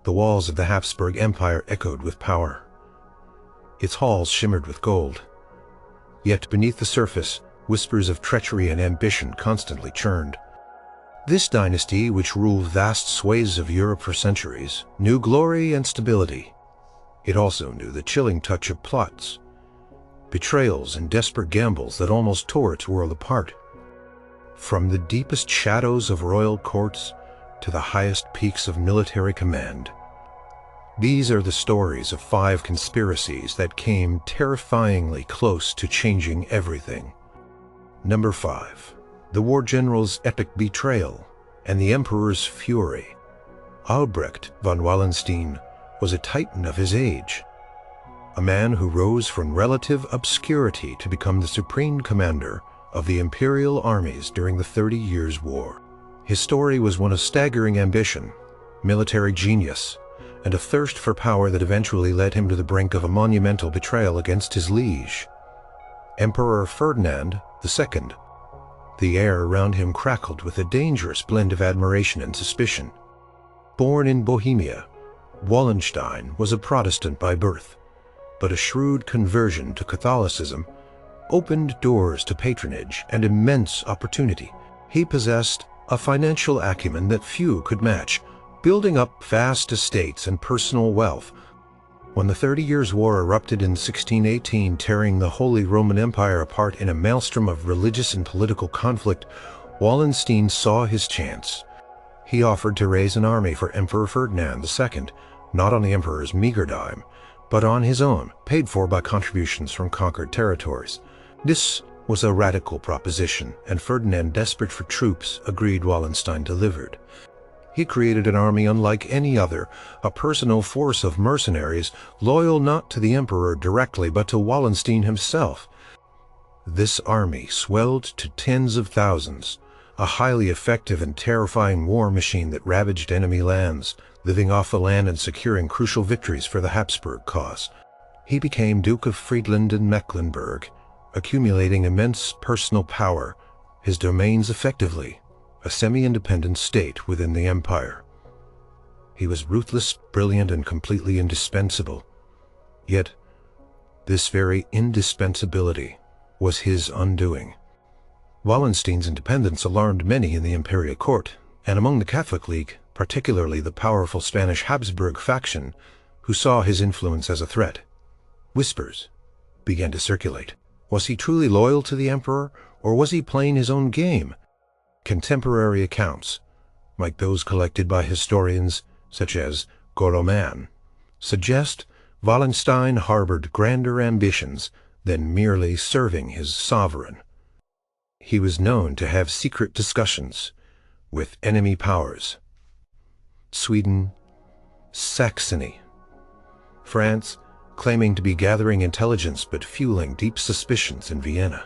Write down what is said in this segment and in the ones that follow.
The walls of the Habsburg Empire echoed with power. Its halls shimmered with gold. Yet beneath the surface, whispers of treachery and ambition constantly churned. This dynasty, which ruled vast swathes of Europe for centuries, knew glory and stability. It also knew the chilling touch of plots, betrayals, and desperate gambles that almost tore its world apart. From the deepest shadows of royal courts to the highest peaks of military command. These are the stories of 5 conspiracies that came terrifyingly close to changing everything. Number 5. The war general's epic betrayal and the emperor's fury. Albrecht von Wallenstein was a titan of his age, a man who rose from relative obscurity to become the supreme commander of the imperial armies during the 30 Years' War. His story was one of staggering ambition, military genius, and a thirst for power that eventually led him to the brink of a monumental betrayal against his liege, Emperor Ferdinand II. The air around him crackled with a dangerous blend of admiration and suspicion. Born in Bohemia, Wallenstein was a Protestant by birth, but a shrewd conversion to Catholicism opened doors to patronage and immense opportunity. He possessed a financial acumen that few could match, building up vast estates and personal wealth. When the 30 Years' War erupted in 1618, tearing the Holy Roman Empire apart in a maelstrom of religious and political conflict, Wallenstein saw his chance. He offered to raise an army for Emperor Ferdinand II, not on the emperor's meager dime, but on his own, paid for by contributions from conquered territories. This was a radical proposition, and Ferdinand, desperate for troops, agreed. Wallenstein delivered. He created an army unlike any other, a personal force of mercenaries, loyal not to the emperor directly but to Wallenstein himself. This army swelled to tens of thousands, a highly effective and terrifying war machine that ravaged enemy lands, living off the land and securing crucial victories for the Habsburg cause. He became Duke of Friedland and Mecklenburg, accumulating immense personal power, his domains effectively a semi-independent state within the empire. He was ruthless, brilliant, and completely indispensable. Yet, this very indispensability was his undoing. Wallenstein's independence alarmed many in the imperial court, and among the Catholic League, particularly the powerful Spanish Habsburg faction, who saw his influence as a threat. Whispers began to circulate. Was he truly loyal to the emperor, or was he playing his own game? Contemporary accounts, like those collected by historians such as Goroman, suggest Wallenstein harbored grander ambitions than merely serving his sovereign. He was known to have secret discussions with enemy powers: Sweden, Saxony, France, claiming to be gathering intelligence but fueling deep suspicions in Vienna.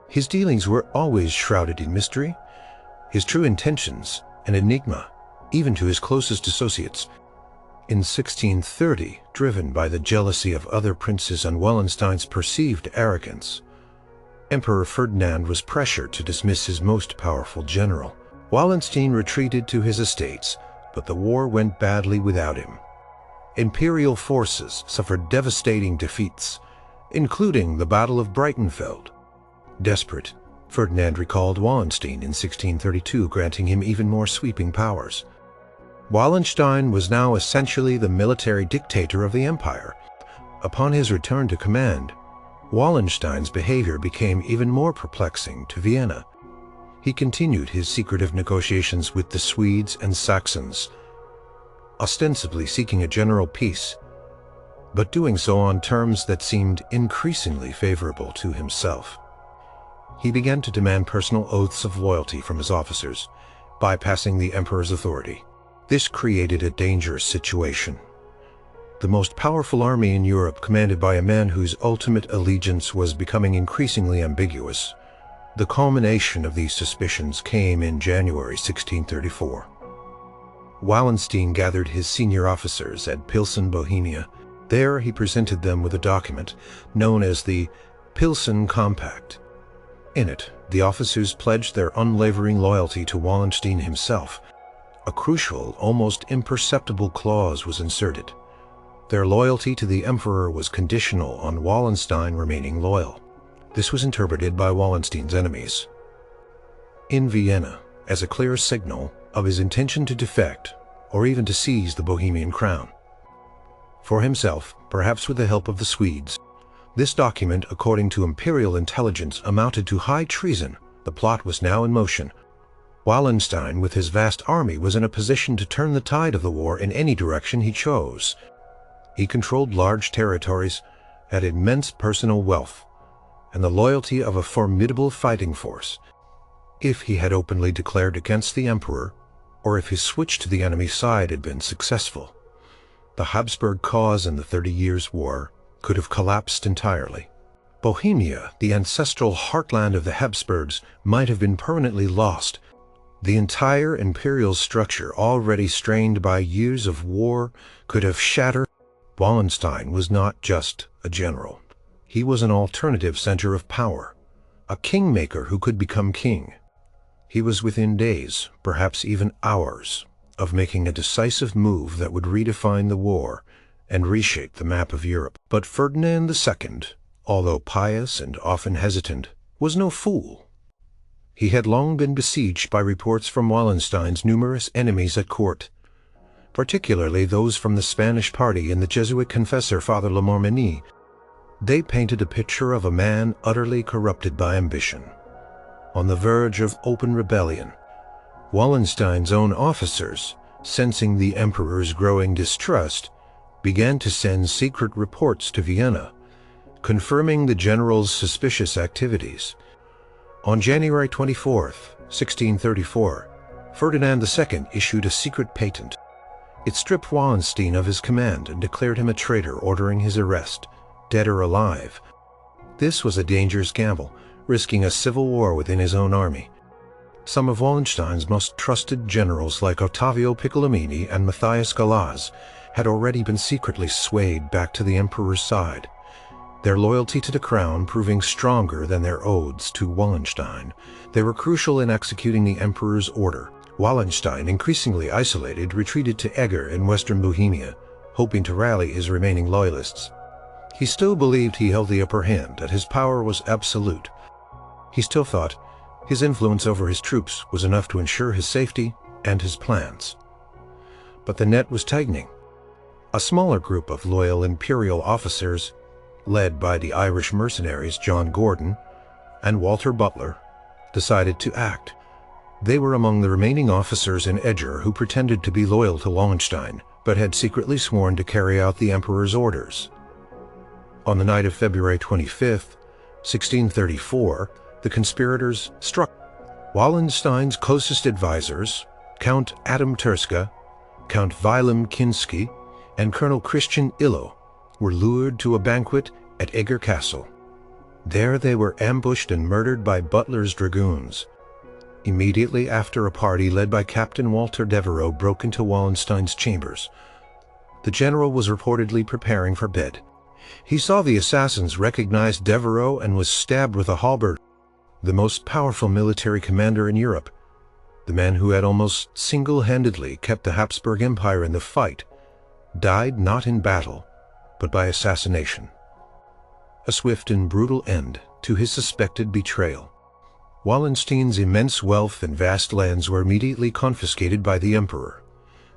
His dealings were always shrouded in mystery, his true intentions an enigma, even to his closest associates. In 1630, driven by the jealousy of other princes and Wallenstein's perceived arrogance, Emperor Ferdinand was pressured to dismiss his most powerful general. Wallenstein retreated to his estates, but the war went badly without him. Imperial forces suffered devastating defeats, including the Battle of Breitenfeld. Desperate, Ferdinand recalled Wallenstein in 1632, granting him even more sweeping powers. Wallenstein was now essentially the military dictator of the empire. Upon his return to command, Wallenstein's behavior became even more perplexing to Vienna. He continued his secretive negotiations with the Swedes and Saxons, ostensibly seeking a general peace, but doing so on terms that seemed increasingly favorable to himself. He began to demand personal oaths of loyalty from his officers, bypassing the emperor's authority. This created a dangerous situation. The most powerful army in Europe, commanded by a man whose ultimate allegiance was becoming increasingly ambiguous. The culmination of these suspicions came in January 1634. Wallenstein gathered his senior officers at Pilsen, Bohemia. There he presented them with a document known as the Pilsen Compact. In it, the officers pledged their unwavering loyalty to Wallenstein himself, a crucial, almost imperceptible clause was inserted. Their loyalty to the emperor was conditional on Wallenstein remaining loyal. This was interpreted by Wallenstein's enemies in Vienna as a clear signal of his intention to defect or even to seize the Bohemian crown for himself, perhaps with the help of the Swedes. This document, according to imperial intelligence, amounted to high treason. The plot was now in motion. Wallenstein, with his vast army, was in a position to turn the tide of the war in any direction he chose. He controlled large territories, had immense personal wealth, and the loyalty of a formidable fighting force. If he had openly declared against the emperor, or if his switch to the enemy side had been successful, the Habsburg cause in the 30 Years' War could have collapsed entirely. Bohemia, the ancestral heartland of the Habsburgs, might have been permanently lost. The entire imperial structure, already strained by years of war, could have shattered. Wallenstein was not just a general. He was an alternative center of power, a kingmaker who could become king. He was within days, perhaps even hours, of making a decisive move that would redefine the war and reshape the map of Europe. But Ferdinand II, although pious and often hesitant, was no fool. He had long been besieged by reports from Wallenstein's numerous enemies at court, particularly those from the Spanish party and the Jesuit confessor Father Lenormand. They painted a picture of a man utterly corrupted by ambition, on the verge of open rebellion. Wallenstein's own officers, sensing the emperor's growing distrust, began to send secret reports to Vienna, confirming the general's suspicious activities. On January 24, 1634, Ferdinand II issued a secret patent. It stripped Wallenstein of his command and declared him a traitor, ordering his arrest, dead or alive. This was a dangerous gamble, risking a civil war within his own army. Some of Wallenstein's most trusted generals, like Ottavio Piccolomini and Matthias Galaz, had already been secretly swayed back to the emperor's side, their loyalty to the crown proving stronger than their oaths to Wallenstein. They were crucial in executing the emperor's order. Wallenstein, increasingly isolated, retreated to Eger in western Bohemia, hoping to rally his remaining loyalists. He still believed he held the upper hand, that his power was absolute. He still thought his influence over his troops was enough to ensure his safety and his plans. But the net was tightening. A smaller group of loyal imperial officers, led by the Irish mercenaries John Gordon and Walter Butler, decided to act. They were among the remaining officers in Eger who pretended to be loyal to Wallenstein, but had secretly sworn to carry out the emperor's orders. On the night of February 25, 1634, the conspirators struck. Wallenstein's closest advisors, Count Adam Turska, Count Wilhelm Kinsky, and Colonel Christian Illo, were lured to a banquet at Eger Castle. There they were ambushed and murdered by Butler's dragoons. Immediately after, a party led by Captain Walter Devereux broke into Wallenstein's chambers. The general was reportedly preparing for bed. He saw the assassins, recognized Devereux, and was stabbed with a halberd. The most powerful military commander in Europe, the man who had almost single-handedly kept the Habsburg Empire in the fight, died not in battle, but by assassination. A swift and brutal end to his suspected betrayal. Wallenstein's immense wealth and vast lands were immediately confiscated by the emperor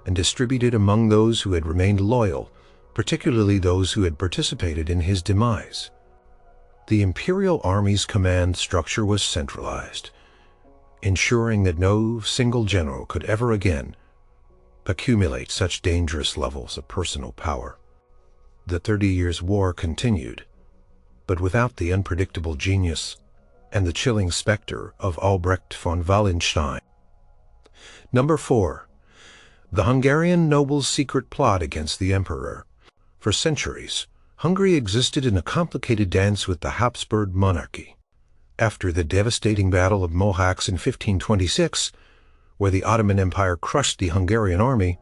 and distributed among those who had remained loyal, particularly those who had participated in his demise. The imperial army's command structure was centralized, ensuring that no single general could ever again accumulate such dangerous levels of personal power. The 30 Years' War continued, but without the unpredictable genius and the chilling specter of Albrecht von Wallenstein. Number 4. The Hungarian noble's secret plot against the emperor. For centuries, Hungary existed in a complicated dance with the Habsburg monarchy. After the devastating Battle of Mohacs in 1526, where the Ottoman Empire crushed the Hungarian army,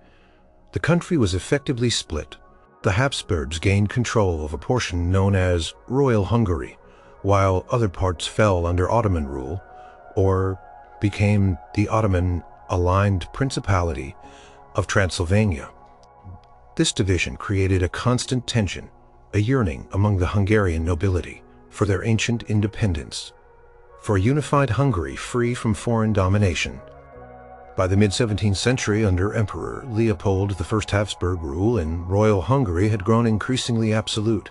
the country was effectively split. The Habsburgs gained control of a portion known as Royal Hungary, while other parts fell under Ottoman rule, or became the Ottoman aligned Principality of Transylvania. This division created a constant tension, a yearning among the Hungarian nobility for their ancient independence, for a unified Hungary free from foreign domination. By the mid-17th century, under Emperor Leopold I Habsburg rule, and royal Hungary had grown increasingly absolute.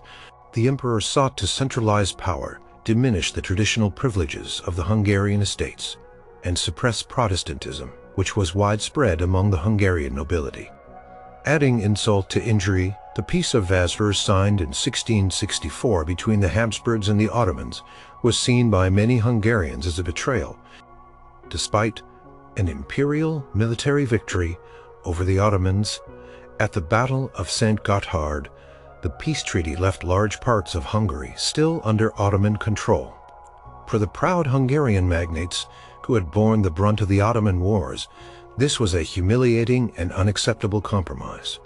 The emperor sought to centralize power, diminish the traditional privileges of the Hungarian estates, and suppress Protestantism, which was widespread among the Hungarian nobility. Adding insult to injury, the Peace of Vasvers, signed in 1664 between the Habsburgs and the Ottomans, was seen by many Hungarians as a betrayal. Despite an imperial military victory over the Ottomans at the Battle of St. Gotthard, the peace treaty left large parts of Hungary still under Ottoman control. For the proud Hungarian magnates who had borne the brunt of the Ottoman wars, this was a humiliating and unacceptable compromise.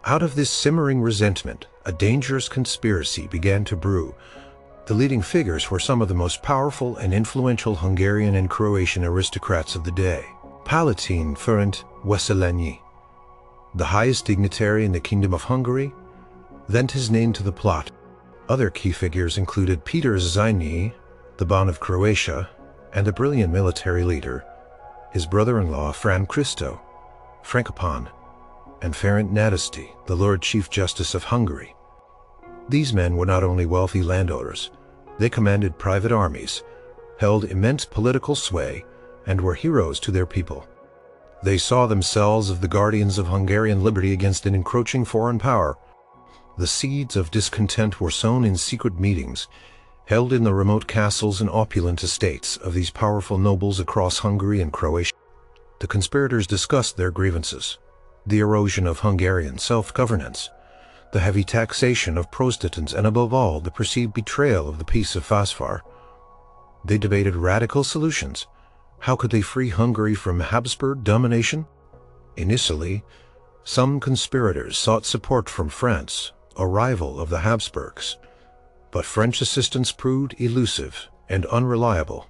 Out of this simmering resentment, a dangerous conspiracy began to brew. The leading figures were some of the most powerful and influential Hungarian and Croatian aristocrats of the day. Palatine Ferenc Wesselényi, the highest dignitary in the Kingdom of Hungary, lent his name to the plot. Other key figures included Peter Szényi, the Ban of Croatia, and a brilliant military leader, his brother-in-law Fran Christo, Frankopan, and Ferenc Nadasdy, the Lord Chief Justice of Hungary. These men were not only wealthy landowners, they commanded private armies, held immense political sway, and were heroes to their people. They saw themselves as the guardians of Hungarian liberty against an encroaching foreign power. The seeds of discontent were sown in secret meetings, held in the remote castles and opulent estates of these powerful nobles across Hungary and Croatia. The conspirators discussed their grievances: the erosion of Hungarian self-governance, the heavy taxation of Protestants, and above all, the perceived betrayal of the Peace of Vasvar. They debated radical solutions. How could they free Hungary from Habsburg domination? Initially, some conspirators sought support from France, a rival of the Habsburgs. But French assistance proved elusive and unreliable.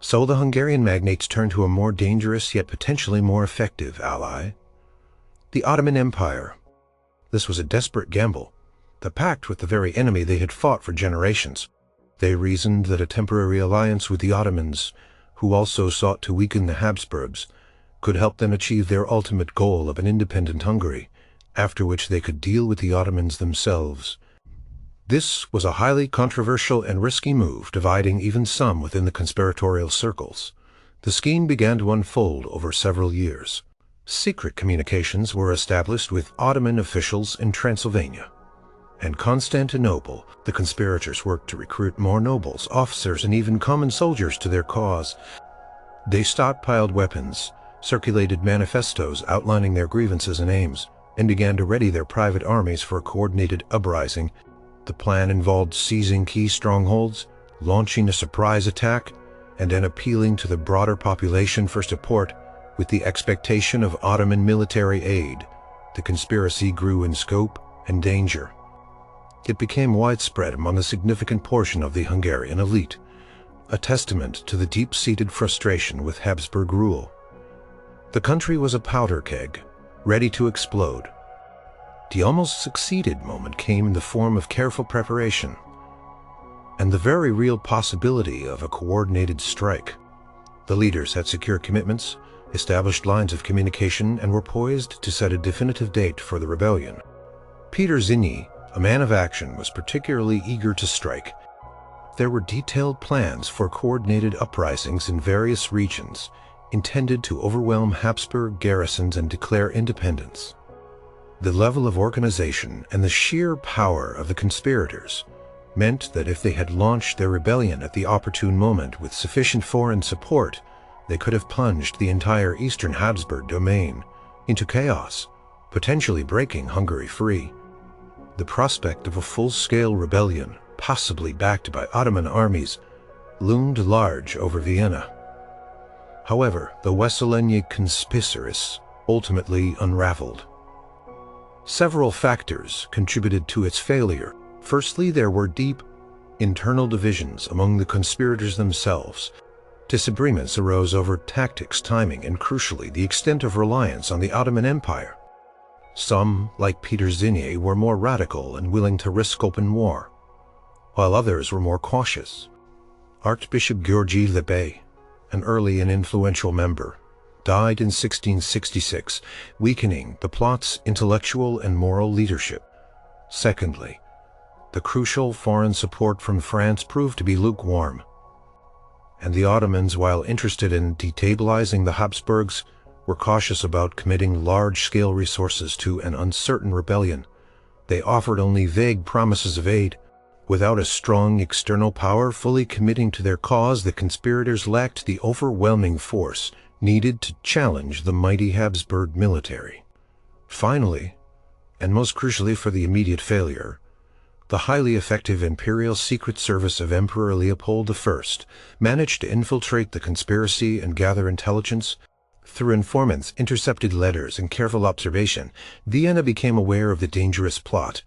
So the Hungarian magnates turned to a more dangerous yet potentially more effective ally: the Ottoman Empire. This was a desperate gamble, the pact with the very enemy they had fought for generations. They reasoned that a temporary alliance with the Ottomans, who also sought to weaken the Habsburgs, could help them achieve their ultimate goal of an independent Hungary, after which they could deal with the Ottomans themselves. This was a highly controversial and risky move, dividing even some within the conspiratorial circles. The scheme began to unfold over several years. Secret communications were established with Ottoman officials in Transylvania. In Constantinople, the conspirators worked to recruit more nobles, officers, and even common soldiers to their cause. They stockpiled weapons, circulated manifestos outlining their grievances and aims, and began to ready their private armies for a coordinated uprising. The plan involved seizing key strongholds, launching a surprise attack, and then appealing to the broader population for support. With the expectation of Ottoman military aid, the conspiracy grew in scope and danger. It became widespread among a significant portion of the Hungarian elite, a testament to the deep-seated frustration with Habsburg rule. The country was a powder keg, ready to explode. The almost succeeded moment came in the form of careful preparation, and the very real possibility of a coordinated strike. The leaders had secure commitments, established lines of communication, and were poised to set a definitive date for the rebellion. Peter Szényi, a man of action, was particularly eager to strike. There were detailed plans for coordinated uprisings in various regions, intended to overwhelm Habsburg garrisons and declare independence. The level of organization and the sheer power of the conspirators meant that if they had launched their rebellion at the opportune moment with sufficient foreign support, they could have plunged the entire Eastern Habsburg domain into chaos, potentially breaking Hungary free. The prospect of a full-scale rebellion, possibly backed by Ottoman armies, loomed large over Vienna. However, the Wesselényi conspiracies ultimately unraveled. Several factors contributed to its failure. Firstly, there were deep internal divisions among the conspirators themselves. Disagreements arose over tactics, timing, and crucially, the extent of reliance on the Ottoman Empire. Some, like Peter Zinier, were more radical and willing to risk open war, while others were more cautious. Archbishop Georgi Lebey, an early and influential member, died in 1666, weakening the plot's intellectual and moral leadership. Secondly, the crucial foreign support from France proved to be lukewarm, and the Ottomans, while interested in destabilizing the Habsburgs, were cautious about committing large-scale resources to an uncertain rebellion. They offered only vague promises of aid. Without a strong external power fully committing to their cause, the conspirators lacked the overwhelming force needed to challenge the mighty Habsburg military. Finally, and most crucially for the immediate failure, the highly effective imperial secret service of Emperor Leopold I managed to infiltrate the conspiracy and gather intelligence. Through informants, intercepted letters, and careful observation, Vienna became aware of the dangerous plot.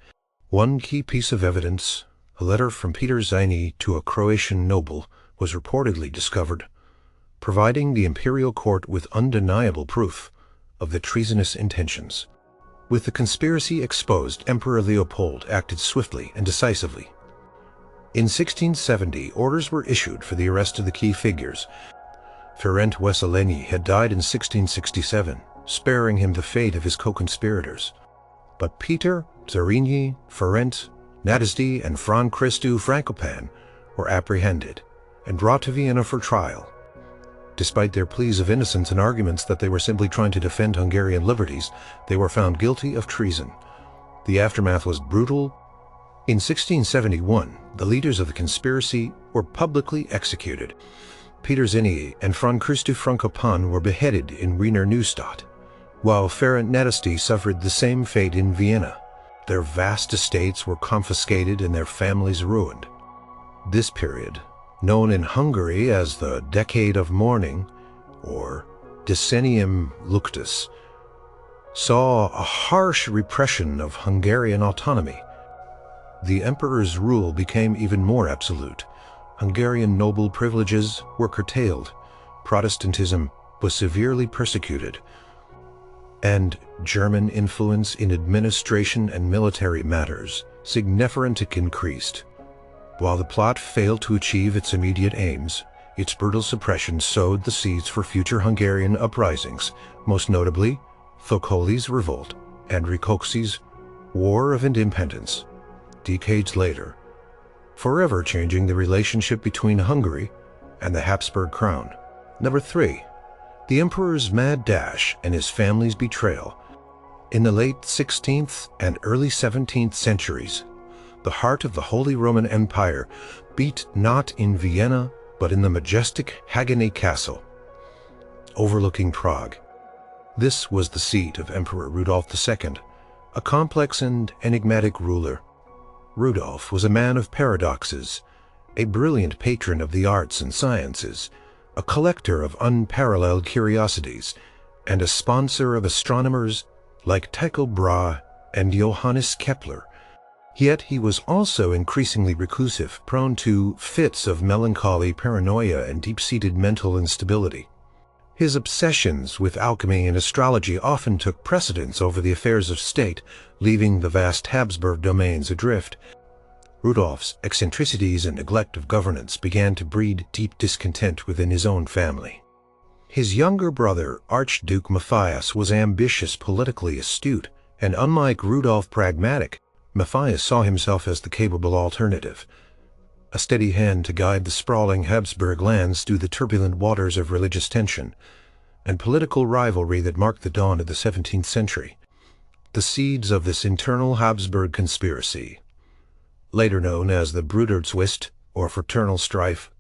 One key piece of evidence, a letter from Peter Zinier to a Croatian noble, was reportedly discovered, providing the imperial court with undeniable proof of the treasonous intentions. With the conspiracy exposed, Emperor Leopold acted swiftly and decisively. In 1670, orders were issued for the arrest of the key figures. Ferenc Wesselényi had died in 1667, sparing him the fate of his co-conspirators. But Peter, Zrinyi, Ferenc, Nadezhdy, and Fran Cristu Frankopan were apprehended and brought to Vienna for trial. Despite their pleas of innocence and arguments that they were simply trying to defend Hungarian liberties, they were found guilty of treason. The aftermath was brutal. In 1671, the leaders of the conspiracy were publicly executed. Peter Zinier and Fran Cristu Frankopan were beheaded in Wiener Neustadt, while Ferenc Nadezhdy suffered the same fate in Vienna. Their vast estates were confiscated and their families ruined. This period, known in Hungary as the Decade of Mourning, or Decennium Luctus, saw a harsh repression of Hungarian autonomy. The emperor's rule became even more absolute. Hungarian noble privileges were curtailed, Protestantism was severely persecuted, and German influence in administration and military matters significantly increased. While the plot failed to achieve its immediate aims, its brutal suppression sowed the seeds for future Hungarian uprisings, most notably Thokoli's Revolt and Rákóczi's War of Independence, decades later, forever changing the relationship between Hungary and the Habsburg crown. Number 3. The Emperor's mad dash and his family's betrayal. In the late 16th and early 17th centuries, the heart of the Holy Roman Empire beat not in Vienna, but in the majestic Haguenay Castle, overlooking Prague. This was the seat of Emperor Rudolf II, a complex and enigmatic ruler. Rudolf was a man of paradoxes, a brilliant patron of the arts and sciences, a collector of unparalleled curiosities, and a sponsor of astronomers like Tycho Brahe and Johannes Kepler. Yet he was also increasingly reclusive, prone to fits of melancholy, paranoia, and deep-seated mental instability. His obsessions with alchemy and astrology often took precedence over the affairs of state, leaving the vast Habsburg domains adrift. Rudolf's eccentricities and neglect of governance began to breed deep discontent within his own family. His younger brother, Archduke Matthias, was ambitious, politically astute, and unlike Rudolf, pragmatic. Matthias saw himself as the capable alternative, a steady hand to guide the sprawling Habsburg lands through the turbulent waters of religious tension and political rivalry that marked the dawn of the 17th century. The seeds of this internal Habsburg conspiracy, later known as the Bruderzwist or fraternal strife,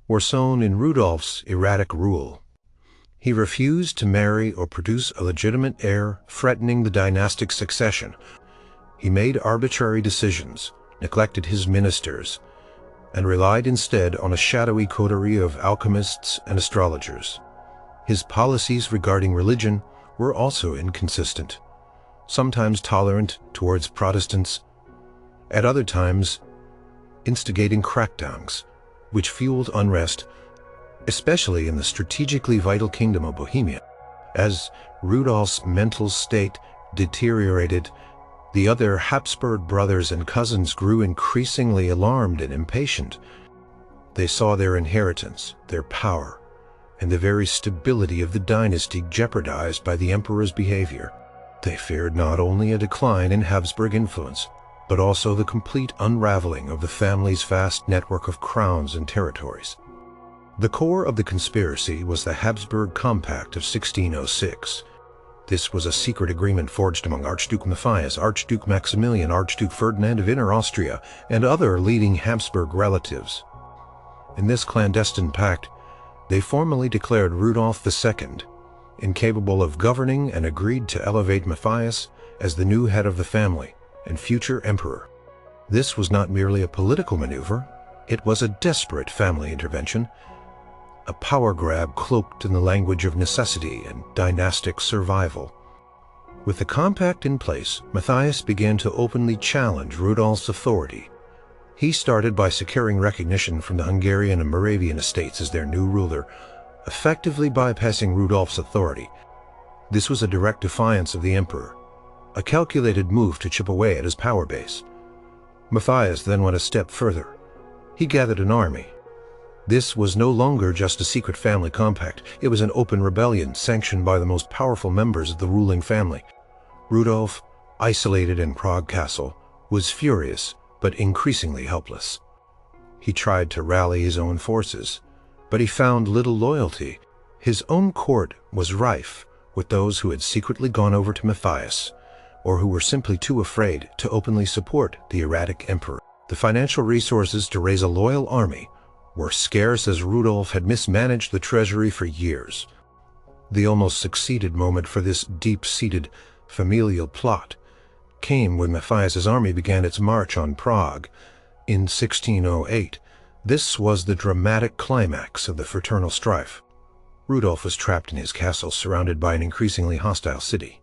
were sown in Rudolf's erratic rule. He refused to marry or produce a legitimate heir, threatening the dynastic succession. He made arbitrary decisions, neglected his ministers, and relied instead on a shadowy coterie of alchemists and astrologers. His policies regarding religion were also inconsistent, sometimes tolerant towards Protestants, at other times instigating crackdowns, which fueled unrest especially in the strategically vital kingdom of Bohemia. As Rudolf's mental state deteriorated, the other Habsburg brothers and cousins grew increasingly alarmed and impatient. They saw their inheritance, their power, and the very stability of the dynasty jeopardized by the emperor's behavior. They feared not only a decline in Habsburg influence, but also the complete unraveling of the family's vast network of crowns and territories. The core of the conspiracy was the Habsburg Compact of 1606. This was a secret agreement forged among Archduke Matthias, Archduke Maximilian, Archduke Ferdinand of Inner Austria, and other leading Habsburg relatives. In this clandestine pact, they formally declared Rudolf II incapable of governing and agreed to elevate Matthias as the new head of the family and future emperor. This was not merely a political maneuver, it was a desperate family intervention, a power grab cloaked in the language of necessity and dynastic survival. With the compact in place, Matthias began to openly challenge Rudolf's authority. He started by securing recognition from the Hungarian and Moravian estates as their new ruler, effectively bypassing Rudolf's authority. This was a direct defiance of the emperor, a calculated move to chip away at his power base. Matthias then went a step further. He gathered an army. This was no longer just a secret family compact, it was an open rebellion sanctioned by the most powerful members of the ruling family. Rudolf, isolated in Prague Castle, was furious but increasingly helpless. He tried to rally his own forces, but he found little loyalty. His own court was rife with those who had secretly gone over to Matthias, or who were simply too afraid to openly support the erratic emperor. The financial resources to raise a loyal army were scarce, as Rudolf had mismanaged the treasury for years. The almost succeeded moment for this deep-seated familial plot came when Matthias's army began its march on Prague in 1608. This was the dramatic climax of the fraternal strife. Rudolf was trapped in his castle, surrounded by an increasingly hostile city.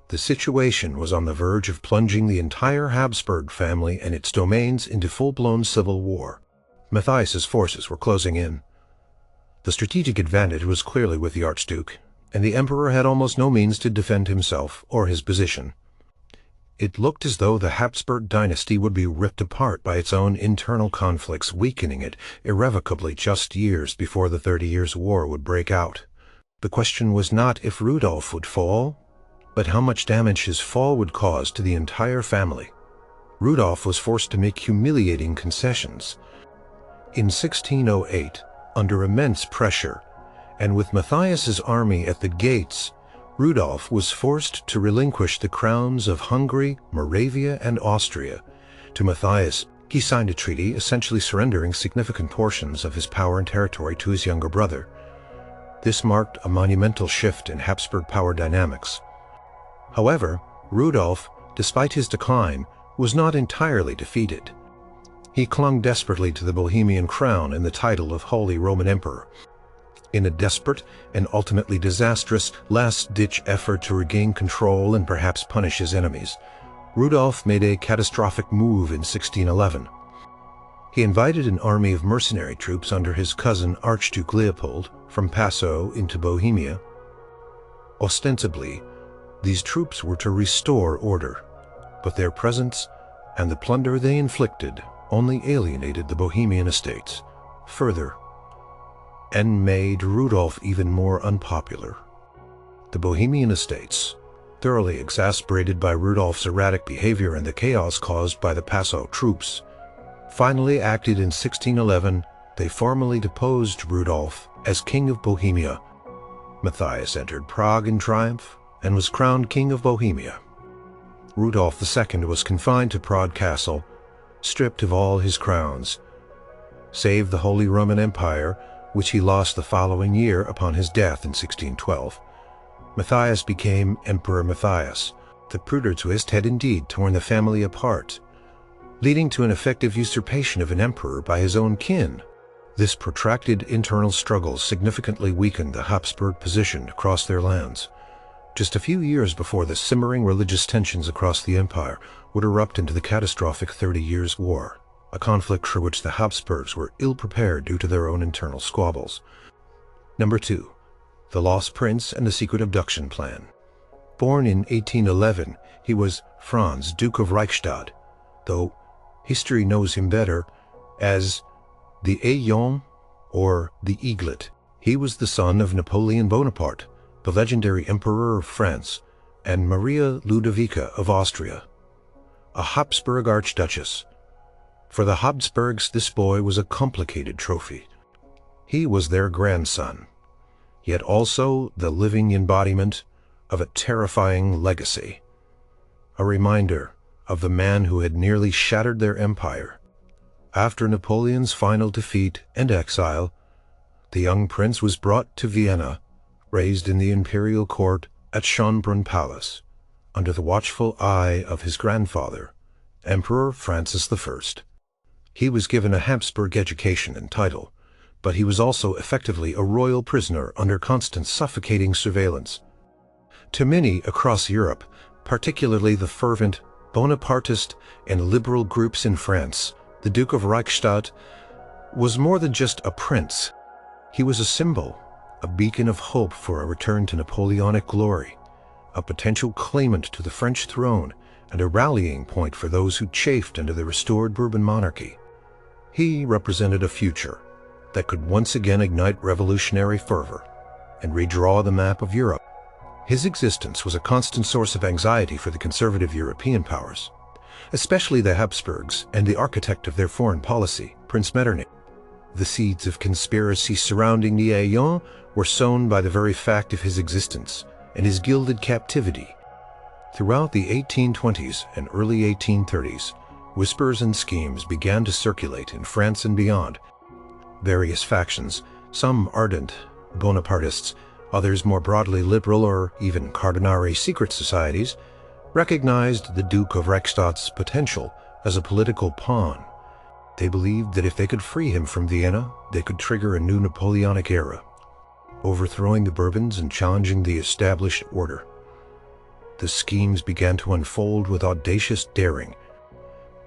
The situation was on the verge of plunging the entire Habsburg family and its domains into full-blown civil war. Matthias's forces were closing in. The strategic advantage was clearly with the Archduke, and the emperor had almost no means to defend himself or his position. It looked as though the Habsburg dynasty would be ripped apart by its own internal conflicts, weakening it irrevocably just years before the 30 Years' War would break out. The question was not if Rudolf would fall, but how much damage his fall would cause to the entire family. Rudolf was forced to make humiliating concessions. In 1608, under immense pressure, and with Matthias's army at the gates, Rudolf was forced to relinquish the crowns of Hungary, Moravia, and Austria. To Matthias, he signed a treaty essentially surrendering significant portions of his power and territory to his younger brother. This marked a monumental shift in Habsburg power dynamics. However, Rudolf, despite his decline, was not entirely defeated. He clung desperately to the Bohemian crown and the title of Holy Roman Emperor. In a desperate and ultimately disastrous last-ditch effort to regain control and perhaps punish his enemies, Rudolf made a catastrophic move in 1611. He invited an army of mercenary troops under his cousin Archduke Leopold from Passau into Bohemia. Ostensibly, these troops were to restore order, but their presence and the plunder they inflicted only alienated the Bohemian estates further and made Rudolf even more unpopular. The Bohemian estates, thoroughly exasperated by Rudolf's erratic behavior and the chaos caused by the Passau troops, finally acted in 1611. They formally deposed Rudolf as King of Bohemia. Matthias entered Prague in triumph and was crowned King of Bohemia. Rudolf II was confined to Prague Castle, stripped of all his crowns, save the Holy Roman Empire, which he lost the following year upon his death in 1612. Matthias became Emperor Matthias. The brutal twist had indeed torn the family apart, leading to an effective usurpation of an emperor by his own kin. This protracted internal struggle significantly weakened the Habsburg position across their lands. Just a few years before the simmering religious tensions across the empire would erupt into the catastrophic 30 Years' War, a conflict for which the Habsburgs were ill-prepared due to their own internal squabbles. Number 2. The Lost Prince and the Secret Abduction Plan. Born in 1811, he was Franz, Duke of Reichstadt, though history knows him better as the Aillon or the Eaglet. He was the son of Napoleon Bonaparte, the legendary Emperor of France, and Maria Ludovica of Austria, a Habsburg Archduchess. For the Habsburgs, this boy was a complicated trophy. He was their grandson, yet also the living embodiment of a terrifying legacy, a reminder of the man who had nearly shattered their empire. After Napoleon's final defeat and exile, the young prince was brought to Vienna, raised in the imperial court at Schönbrunn Palace, under the watchful eye of his grandfather, Emperor Francis I. He was given a Habsburg education and title, but he was also effectively a royal prisoner under constant suffocating surveillance. To many across Europe, particularly the fervent Bonapartist and liberal groups in France, the Duke of Reichstadt was more than just a prince. He was a symbol, a beacon of hope for a return to Napoleonic glory, a potential claimant to the French throne, and a rallying point for those who chafed under the restored Bourbon monarchy. He represented a future that could once again ignite revolutionary fervor and redraw the map of Europe. His existence was a constant source of anxiety for the conservative European powers, especially the Habsburgs and the architect of their foreign policy, Prince Metternich. The seeds of conspiracy surrounding the Aillon were sown by the very fact of his existence and his gilded captivity. Throughout the 1820s and early 1830s, whispers and schemes began to circulate in France and beyond. Various factions, some ardent Bonapartists, others more broadly liberal or even Cardinari secret societies, recognized the Duke of Reichstadt's potential as a political pawn. They believed that if they could free him from Vienna, they could trigger a new Napoleonic era, overthrowing the Bourbons and challenging the established order. The schemes began to unfold with audacious daring.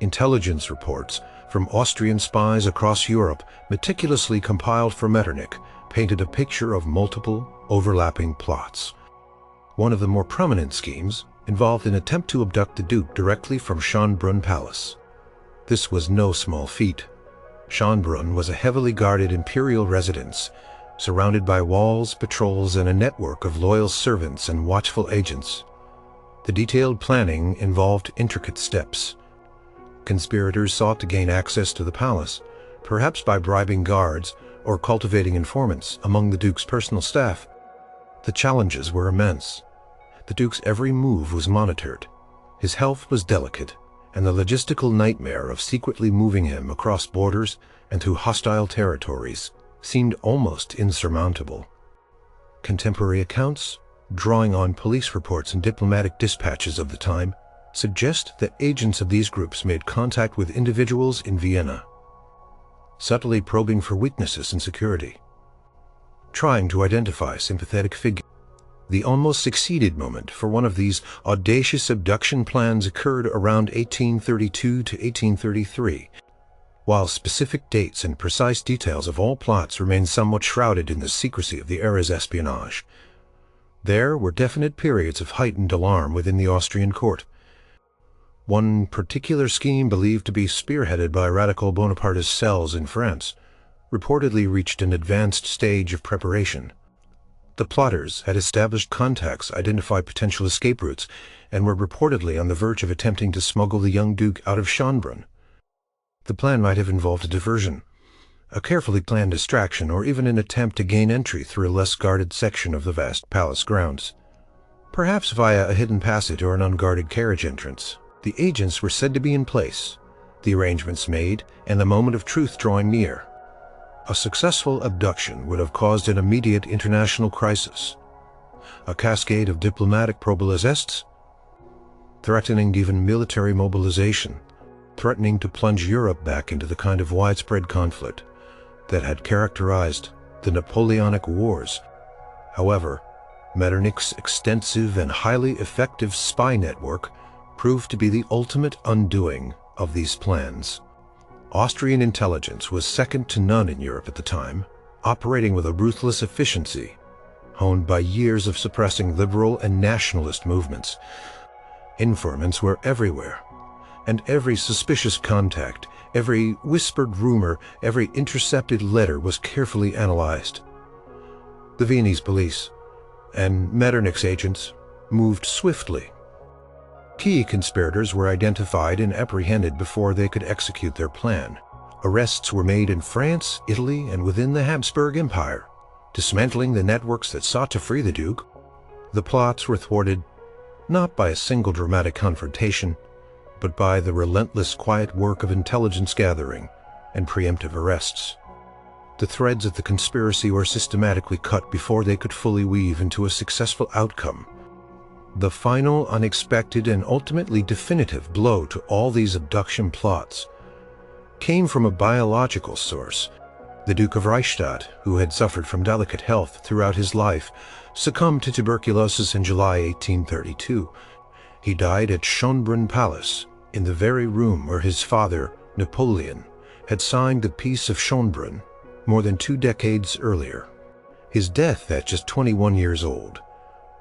Intelligence reports from Austrian spies across Europe, meticulously compiled for Metternich, painted a picture of multiple, overlapping plots. One of the more prominent schemes involved an attempt to abduct the Duke directly from Schönbrunn Palace. This was no small feat. Schönbrunn was a heavily guarded imperial residence, surrounded by walls, patrols, and a network of loyal servants and watchful agents. The detailed planning involved intricate steps. Conspirators sought to gain access to the palace, perhaps by bribing guards or cultivating informants among the Duke's personal staff. The challenges were immense. The Duke's every move was monitored. His health was delicate, and the logistical nightmare of secretly moving him across borders and through hostile territories seemed almost insurmountable. Contemporary accounts, drawing on police reports and diplomatic dispatches of the time, suggest that agents of these groups made contact with individuals in Vienna, subtly probing for weaknesses in security, trying to identify sympathetic figures. The almost succeeded moment for one of these audacious abduction plans occurred around 1832 to 1833. While specific dates and precise details of all plots remain somewhat shrouded in the secrecy of the era's espionage, there were definite periods of heightened alarm within the Austrian court. One particular scheme, believed to be spearheaded by radical Bonapartist cells in France, reportedly reached an advanced stage of preparation. The plotters had established contacts, identified potential escape routes, and were reportedly on the verge of attempting to smuggle the young Duke out of Schönbrunn. The plan might have involved a diversion, a carefully planned distraction, or even an attempt to gain entry through a less guarded section of the vast palace grounds, perhaps via a hidden passage or an unguarded carriage entrance. The agents were said to be in place, the arrangements made, and the moment of truth drawing near. A successful abduction would have caused an immediate international crisis, a cascade of diplomatic probablesses, threatening even military mobilization, threatening to plunge Europe back into the kind of widespread conflict that had characterized the Napoleonic Wars. However, Metternich's extensive and highly effective spy network proved to be the ultimate undoing of these plans. Austrian intelligence was second to none in Europe at the time, operating with a ruthless efficiency, honed by years of suppressing liberal and nationalist movements. Informants were everywhere, and every suspicious contact, every whispered rumor, every intercepted letter was carefully analyzed. The Viennese police and Metternich's agents moved swiftly. Key conspirators were identified and apprehended before they could execute their plan. Arrests were made in France, Italy, and within the Habsburg Empire, dismantling the networks that sought to free the Duke. The plots were thwarted not by a single dramatic confrontation, but by the relentless quiet work of intelligence gathering and preemptive arrests. The threads of the conspiracy were systematically cut before they could fully weave into a successful outcome. The final, unexpected, and ultimately definitive blow to all these abduction plots came from a biological source. The Duke of Reichstadt, who had suffered from delicate health throughout his life, succumbed to tuberculosis in July 1832. He died at Schönbrunn Palace, in the very room where his father, Napoleon, had signed the Peace of Schönbrunn more than 2 decades earlier. His death at just 21 years old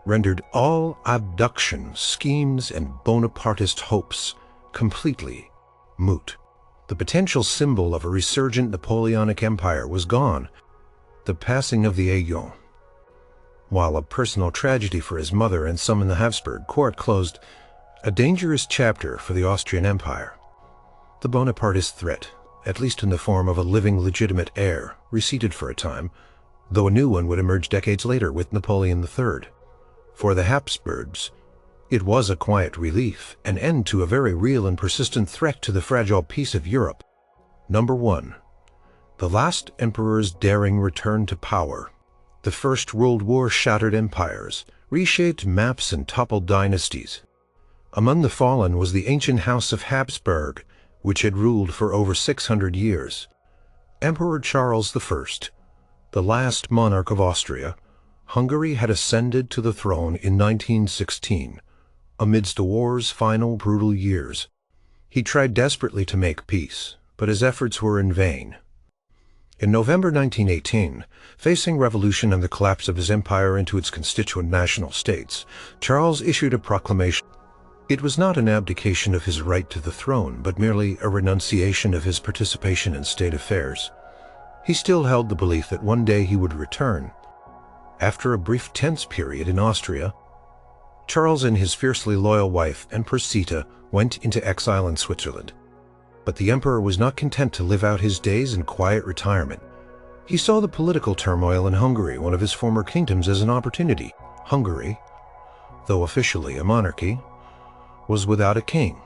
rendered all abduction schemes and Bonapartist hopes completely moot. The potential symbol of a resurgent Napoleonic empire was gone, the passing of the Aiguillon. While a personal tragedy for his mother and some in the Habsburg court closed a dangerous chapter for the Austrian Empire, the Bonapartist threat, at least in the form of a living legitimate heir, receded for a time, though a new one would emerge decades later with Napoleon III. For the Habsburgs, it was a quiet relief, an end to a very real and persistent threat to the fragile peace of Europe. Number 1. The last emperor's daring return to power. The First World War shattered empires, reshaped maps, and toppled dynasties. Among the fallen was the ancient house of Habsburg, which had ruled for over 600 years. Emperor Charles I, the last monarch of Austria, Hungary had ascended to the throne in 1916, amidst the war's final brutal years. He tried desperately to make peace, but his efforts were in vain. In November 1918, facing revolution and the collapse of his empire into its constituent national states, Charles issued a proclamation. It was not an abdication of his right to the throne, but merely a renunciation of his participation in state affairs. He still held the belief that one day he would return. After a brief tense period in Austria, Charles and his fiercely loyal wife, Empress Sita, went into exile in Switzerland. But the emperor was not content to live out his days in quiet retirement. He saw the political turmoil in Hungary, one of his former kingdoms, as an opportunity. Hungary, though officially a monarchy, was without a king,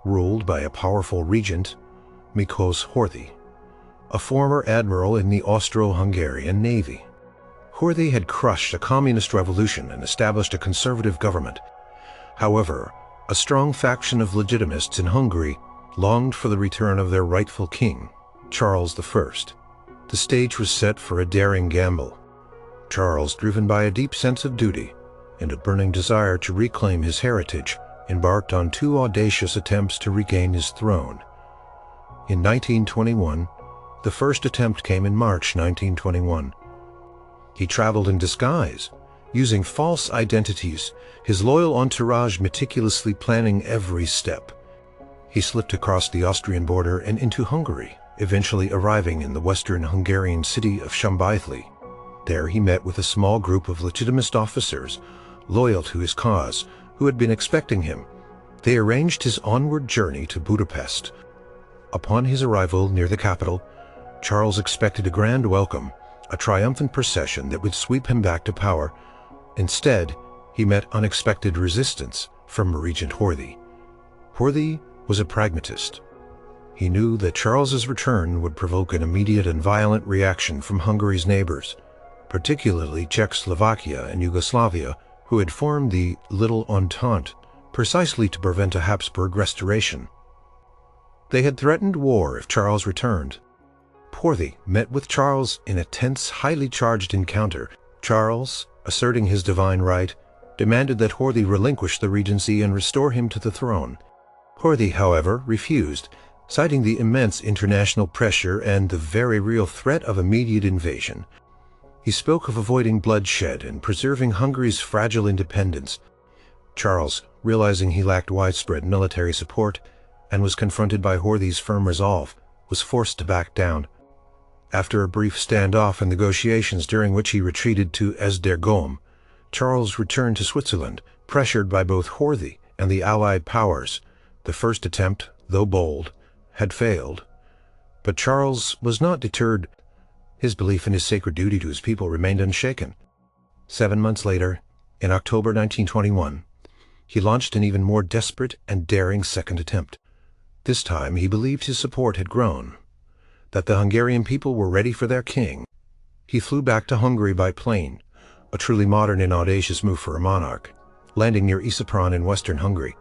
ruled by a powerful regent, Miklos Horthy, a former admiral in the Austro-Hungarian Navy. Horthy had crushed a communist revolution and established a conservative government. However, a strong faction of legitimists in Hungary longed for the return of their rightful king, Charles I. The stage was set for a daring gamble. Charles, driven by a deep sense of duty and a burning desire to reclaim his heritage, embarked on 2 audacious attempts to regain his throne. In 1921, the first attempt came in March 1921. He traveled in disguise, using false identities, his loyal entourage meticulously planning every step. He slipped across the Austrian border and into Hungary, eventually arriving in the western Hungarian city of Szombathely. There he met with a small group of legitimist officers, loyal to his cause, who had been expecting him. They arranged his onward journey to Budapest. Upon his arrival near the capital, Charles expected a grand welcome, a triumphant procession that would sweep him back to power. Instead, he met unexpected resistance from Regent Horthy. Horthy was a pragmatist. He knew that Charles's return would provoke an immediate and violent reaction from Hungary's neighbors, particularly Czechoslovakia and Yugoslavia, who had formed the Little Entente precisely to prevent a Habsburg restoration. They had threatened war if Charles returned. Horthy met with Charles in a tense, highly charged encounter. Charles, asserting his divine right, demanded that Horthy relinquish the regency and restore him to the throne. Horthy, however, refused, citing the immense international pressure and the very real threat of immediate invasion. He spoke of avoiding bloodshed and preserving Hungary's fragile independence. Charles, realizing he lacked widespread military support and was confronted by Horthy's firm resolve, was forced to back down. After a brief standoff and negotiations during which he retreated to Esztergom, Charles returned to Switzerland, pressured by both Horthy and the Allied powers. The first attempt, though bold, had failed. But Charles was not deterred. His belief in his sacred duty to his people remained unshaken. 7 months later, in October 1921, he launched an even more desperate and daring second attempt. This time he believed his support had grown, that the Hungarian people were ready for their king. He flew back to Hungary by plane, a truly modern and audacious move for a monarch, landing near Isopron in western Hungary.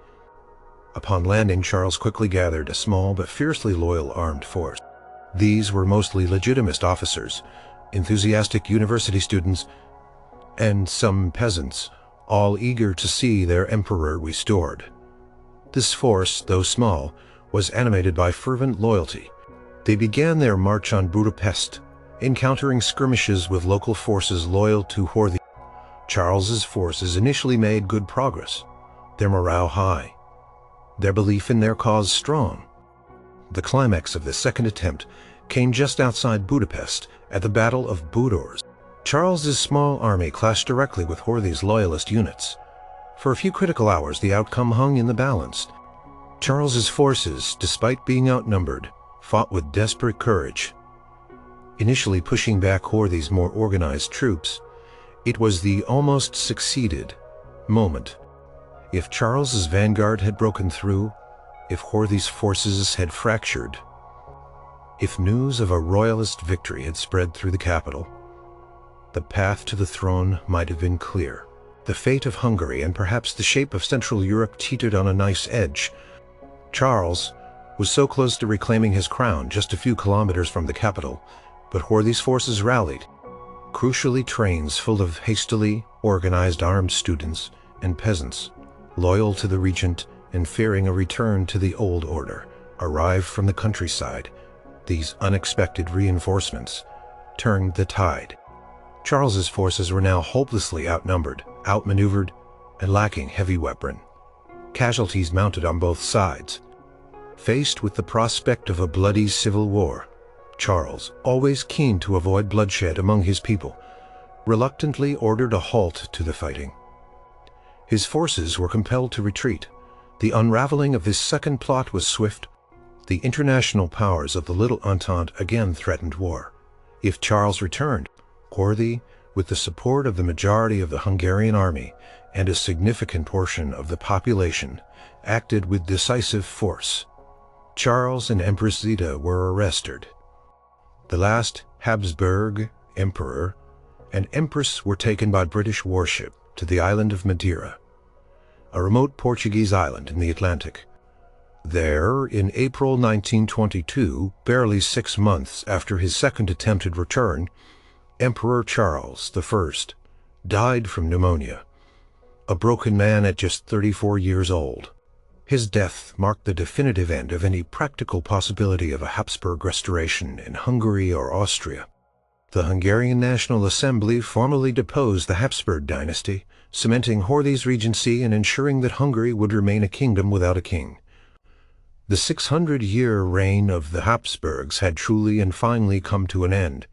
Upon landing, Charles quickly gathered a small but fiercely loyal armed force. These were mostly legitimist officers, enthusiastic university students, and some peasants, all eager to see their emperor restored. This force, though small, was animated by fervent loyalty. They began their march on Budapest, encountering skirmishes with local forces loyal to Horthy. Charles's forces initially made good progress, their morale high, their belief in their cause strong. The climax of the second attempt came just outside Budapest at the Battle of Budors. Charles's small army clashed directly with Horthy's loyalist units. For a few critical hours, the outcome hung in the balance. Charles's forces, despite being outnumbered, fought with desperate courage. Initially pushing back Horthy's more organized troops, it was the almost succeeded moment. If Charles's vanguard had broken through, if Horthy's forces had fractured, if news of a royalist victory had spread through the capital, the path to the throne might have been clear. The fate of Hungary and perhaps the shape of Central Europe teetered on a knife's edge. Charles was so close to reclaiming his crown just a few kilometers from the capital, but Horthy's forces rallied. Crucially, trains full of hastily organized armed students and peasants, loyal to the regent and fearing a return to the old order, arrived from the countryside. These unexpected reinforcements turned the tide. Charles's forces were now hopelessly outnumbered, outmaneuvered, and lacking heavy weapon. Casualties mounted on both sides. Faced with the prospect of a bloody civil war, Charles, always keen to avoid bloodshed among his people, reluctantly ordered a halt to the fighting. His forces were compelled to retreat. The unraveling of this second plot was swift. The international powers of the Little Entente again threatened war. If Charles returned, Horthy, with the support of the majority of the Hungarian army and a significant portion of the population, acted with decisive force. Charles and Empress Zita were arrested. The last Habsburg emperor and empress were taken by British warship to the island of Madeira, a remote Portuguese island in the Atlantic. There, in April 1922, barely 6 months after his second attempted return, Emperor Charles I died from pneumonia, a broken man at just 34 years old. His death marked the definitive end of any practical possibility of a Habsburg restoration in Hungary or Austria. The Hungarian National Assembly formally deposed the Habsburg dynasty, cementing Horthy's regency and ensuring that Hungary would remain a kingdom without a king. The 600-year reign of the Habsburgs had truly and finally come to an end.